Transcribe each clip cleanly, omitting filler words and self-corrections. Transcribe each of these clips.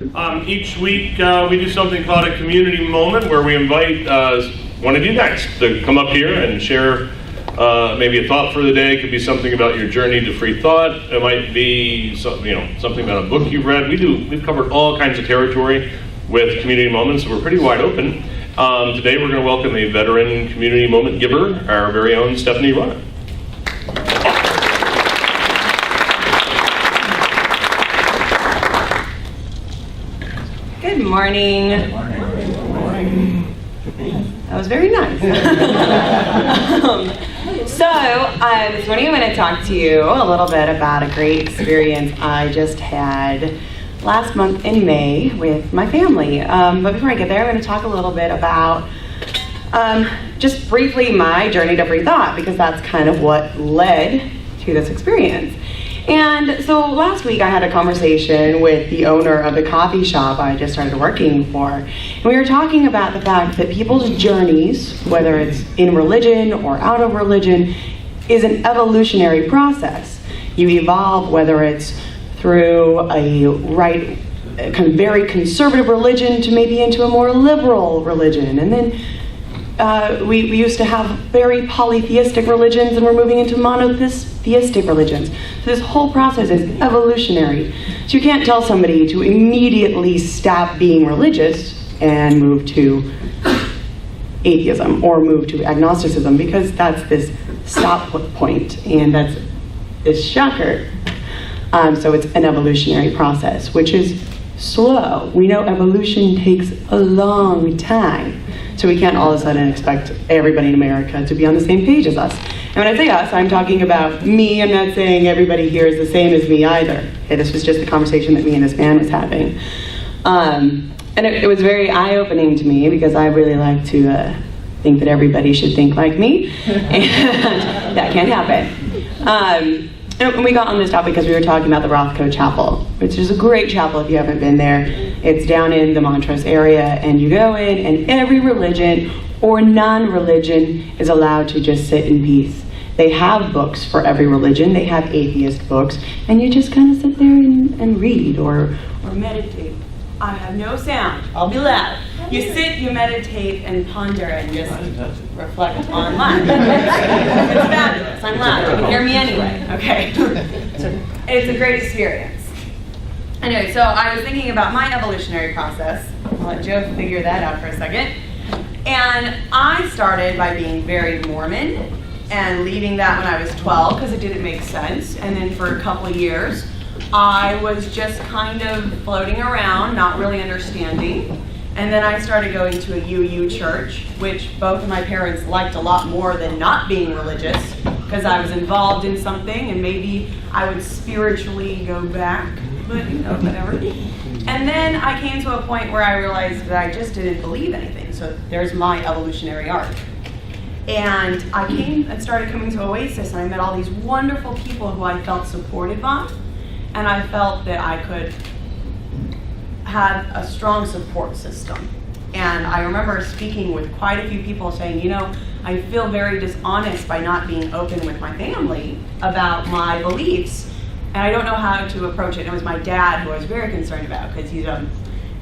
Each week we do something called a community moment where we invite one of you guys to come up here and share maybe a thought for the day. It could be something about your journey to free thought. It might be something about a book you've read. We've covered all kinds of territory with community moments, so we're pretty wide open. Today we're going to welcome a veteran community moment giver, our very own Stephanie Rona. Good morning. Good morning. That was very nice. This morning I'm going to talk to you a little bit about a great experience I just had last month in May with my family. But before I get there, I'm going to talk a little bit about just briefly my journey to free thought, because that's kind of what led to this experience. And so last week I had a conversation with the owner of the coffee shop I just started working for. And we were talking about the fact that people's journeys, whether it's in religion or out of religion, is an evolutionary process. You evolve, whether it's through a kind of very conservative religion to maybe into a more liberal religion. And then we used to have very polytheistic religions, and we're moving into monotheistic religions. So this whole process is evolutionary. So you can't tell somebody to immediately stop being religious and move to atheism or move to agnosticism, because that's this stop point, and that's this shocker. So it's an evolutionary process, which is slow. We know evolution takes a long time. So we can't all of a sudden expect everybody in America to be on the same page as us. And when I say us, I'm talking about me. I'm not saying everybody here is the same as me either. Okay, this was just the conversation that me and this man was having. And it was very eye-opening to me, because I really like to think that everybody should think like me. And that can't happen. And we got on this topic because we were talking about the Rothko Chapel, which is a great chapel if you haven't been there. It's down in the Montrose area, and you go in, and every religion or non-religion is allowed to just sit in peace. They have books for every religion. They have atheist books, and you just kind of sit there and read or meditate. I have no sound. I'll be loud. You sit, you meditate, and ponder, and just reflect on life. It's fabulous. I'm loud. You can hear me anyway. Okay. It's a great experience. Anyway, so I was thinking about my evolutionary process. I'll let Joe figure that out for a second. And I started by being very Mormon and leaving that when I was 12 because it didn't make sense. And then for a couple of years, I was just kind of floating around, not really understanding. And then I started going to a UU church, which both of my parents liked a lot more than not being religious, because I was involved in something and maybe I would spiritually go back, but whatever. And then I came to a point where I realized that I just didn't believe anything. So there's my evolutionary arc. And I came and started coming to Oasis, and I met all these wonderful people who I felt supported by, and I felt that I could have a strong support system. And I remember speaking with quite a few people saying, I feel very dishonest by not being open with my family about my beliefs, and I don't know how to approach it. And it was my dad who I was very concerned about, because he's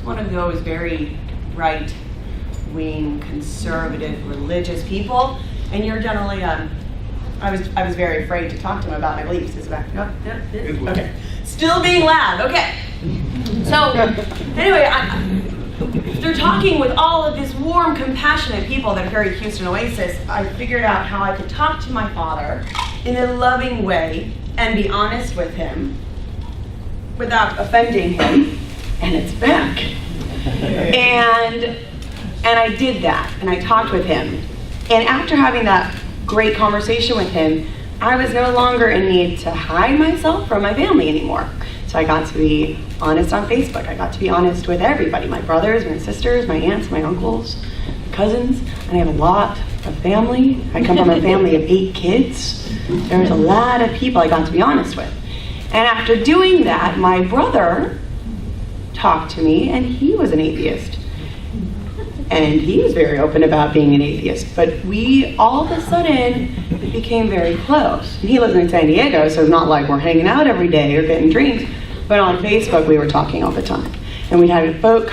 one of those very right-wing, conservative, religious people, and you're generally, I was very afraid to talk to him about my beliefs. Is that, okay. Still being loud, okay. So, anyway, through talking with all of these warm, compassionate people that are here at Houston Oasis, I figured out how I could talk to my father in a loving way and be honest with him without offending him, and it's back. And I did that, and I talked with him. And after having that great conversation with him, I was no longer in need to hide myself from my family anymore. So I got to be honest on Facebook. I got to be honest with everybody, my brothers, my sisters, my aunts, my uncles, cousins, and I have a lot of family. I come from a family of 8 kids. There's a lot of people I got to be honest with. And after doing that, my brother talked to me, and he was an atheist. And he was very open about being an atheist. But we all of a sudden became very close. And he lives in San Diego, so it's not like we're hanging out every day or getting drinks. But on Facebook, we were talking all the time. and we'd have phone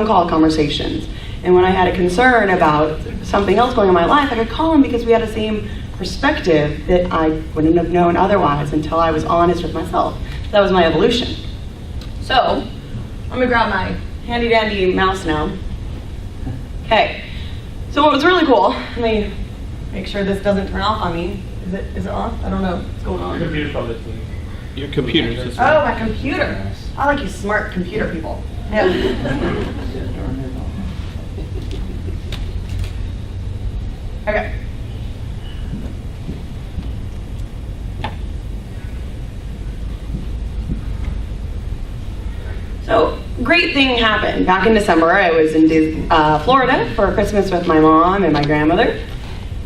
call conversations. And when I had a concern about something else going on in my life, I could call him because we had the same perspective that I wouldn't have known otherwise until I was honest with myself. That was my evolution. So, I'm gonna grab my handy dandy mouse now. Okay, so what was really cool, let me make sure this doesn't turn off on me. Is it off? I don't know what's going on. Your computer's Oh, my computer. I like you smart computer people. Yeah. Okay. So, great thing happened. Back in December, I was in Florida for Christmas with my mom and my grandmother.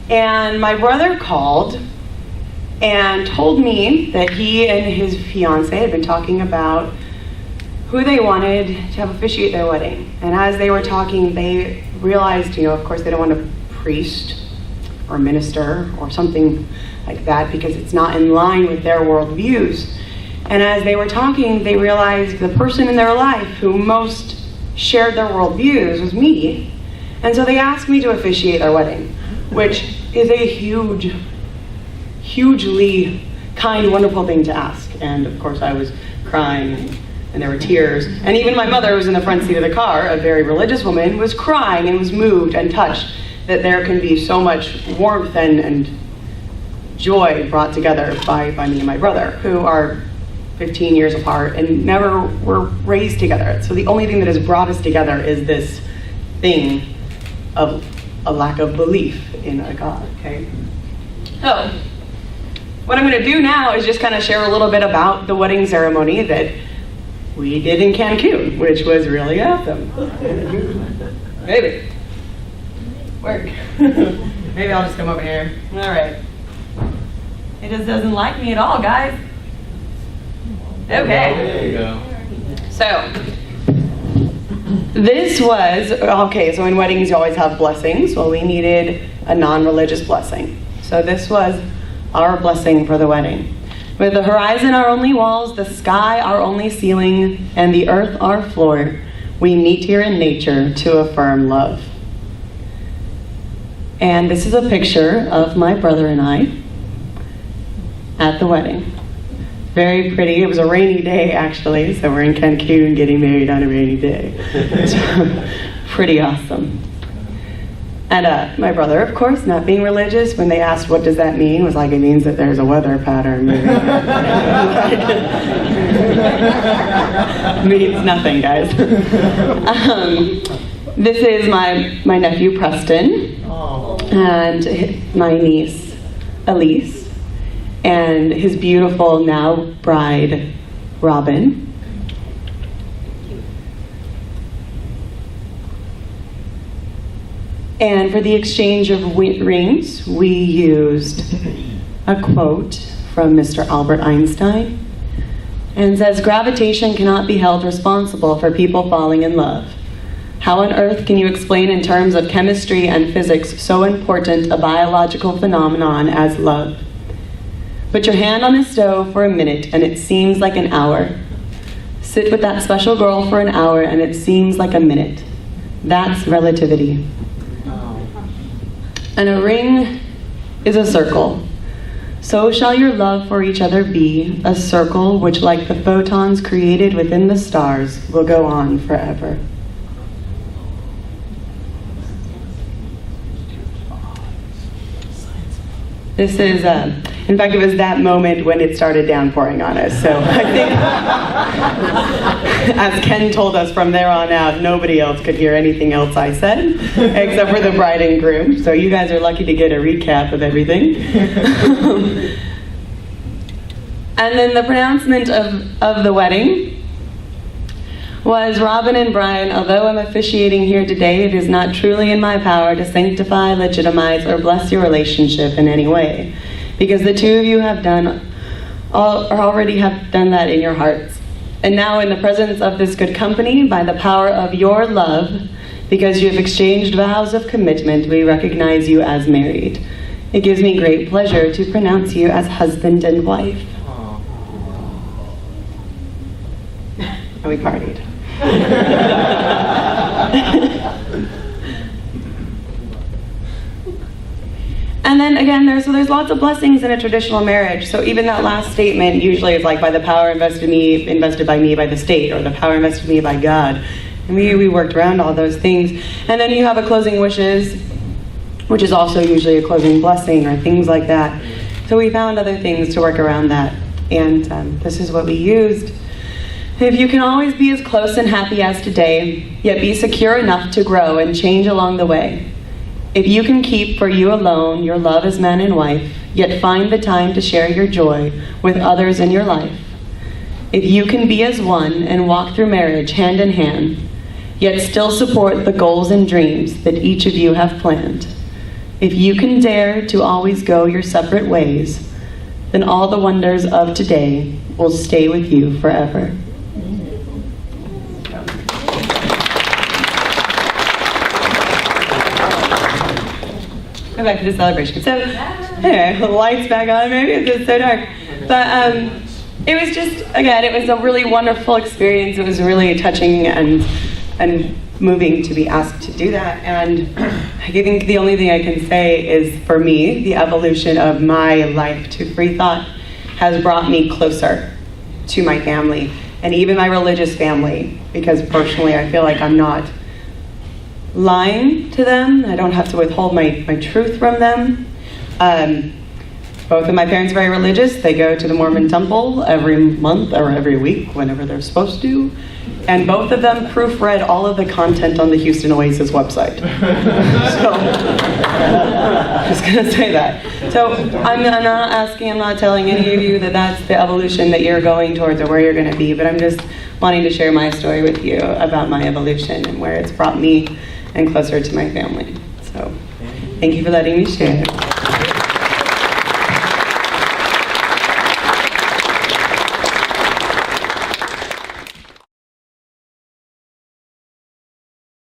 And my brother called and told me that he and his fiance had been talking about who they wanted to have officiate their wedding. And as they were talking, they realized, of course, they don't want a priest or minister or something like that because it's not in line with their worldviews. And as they were talking, they realized the person in their life who most shared their worldviews was me. And so they asked me to officiate their wedding, which is a hugely kind, wonderful thing to ask. And of course I was crying and there were tears. And even my mother, who was in the front seat of the car, a very religious woman, was crying and was moved and touched that there can be so much warmth and joy brought together by me and my brother, who are 15 years apart and never were raised together. So the only thing that has brought us together is this thing of a lack of belief in a God, okay? So, what I'm gonna do now is just kind of share a little bit about the wedding ceremony that we did in Cancun, which was really awesome. Maybe. Work. Maybe I'll just come over here. All right. It just doesn't like me at all, guys. Okay. There you go. So, this was, okay, so in weddings you always have blessings. Well, we needed a non-religious blessing. So this was our blessing for the wedding. With the horizon our only walls, the sky our only ceiling, and the earth our floor, we meet here in nature to affirm love. And this is a picture of my brother and I at the wedding. Very pretty. It was a rainy day, actually, so we're in Cancun getting married on a rainy day. So, pretty awesome. And my brother, of course, not being religious, when they asked what does that mean, was like, it means that there's a weather pattern moving. Means nothing, guys. This is my nephew, Preston, and my niece, Elise, and his beautiful now bride, Robin. And for the exchange of rings, we used a quote from Mr. Albert Einstein, and says, gravitation cannot be held responsible for people falling in love. How on earth can you explain in terms of chemistry and physics so important a biological phenomenon as love? Put your hand on the stove for a minute and it seems like an hour. Sit with that special girl for an hour and it seems like a minute. That's relativity. And a ring is a circle. So shall your love for each other be a circle which, like the photons created within the stars, will go on forever. This is, in fact, it was that moment when it started downpouring on us. So I think, as Ken told us, from there on out, nobody else could hear anything else I said, except for the bride and groom. So you guys are lucky to get a recap of everything. And then the pronouncement of the wedding was, Robin and Brian, although I'm officiating here today, it is not truly in my power to sanctify, legitimize, or bless your relationship in any way, because the two of you already have done that in your hearts. And now in the presence of this good company, by the power of your love, because you have exchanged vows of commitment, we recognize you as married. It gives me great pleasure to pronounce you as husband and wife. And we partied. And then again, there's lots of blessings in a traditional marriage. So even that last statement usually is like, by the power invested by me by the state, or the power invested in me by God. And we worked around all those things. And then you have a closing wishes, which is also usually a closing blessing or things like that. So we found other things to work around that. And this is what we used. If you can always be as close and happy as today, yet be secure enough to grow and change along the way. If you can keep for you alone your love as man and wife, yet find the time to share your joy with others in your life. If you can be as one and walk through marriage hand in hand, yet still support the goals and dreams that each of you have planned. If you can dare to always go your separate ways, then all the wonders of today will stay with you forever. Go back to the celebration. So, anyway, the lights back on, maybe it's just so dark. But it was just, again, it was a really wonderful experience. It was really touching and moving to be asked to do that. And I think the only thing I can say is, for me, the evolution of my life to free thought has brought me closer to my family, and even my religious family, because personally I feel like I'm not lying to them. I don't have to withhold my truth from them. Both of my parents are very religious. They go to the Mormon temple every month or every week, whenever they're supposed to. And both of them proofread all of the content on the Houston Oasis website. So, I'm just going to say that. So I'm not telling any of you that that's the evolution that you're going towards or where you're going to be, but I'm just wanting to share my story with you about my evolution and where it's brought me and closer to my family. So thank you for letting me share.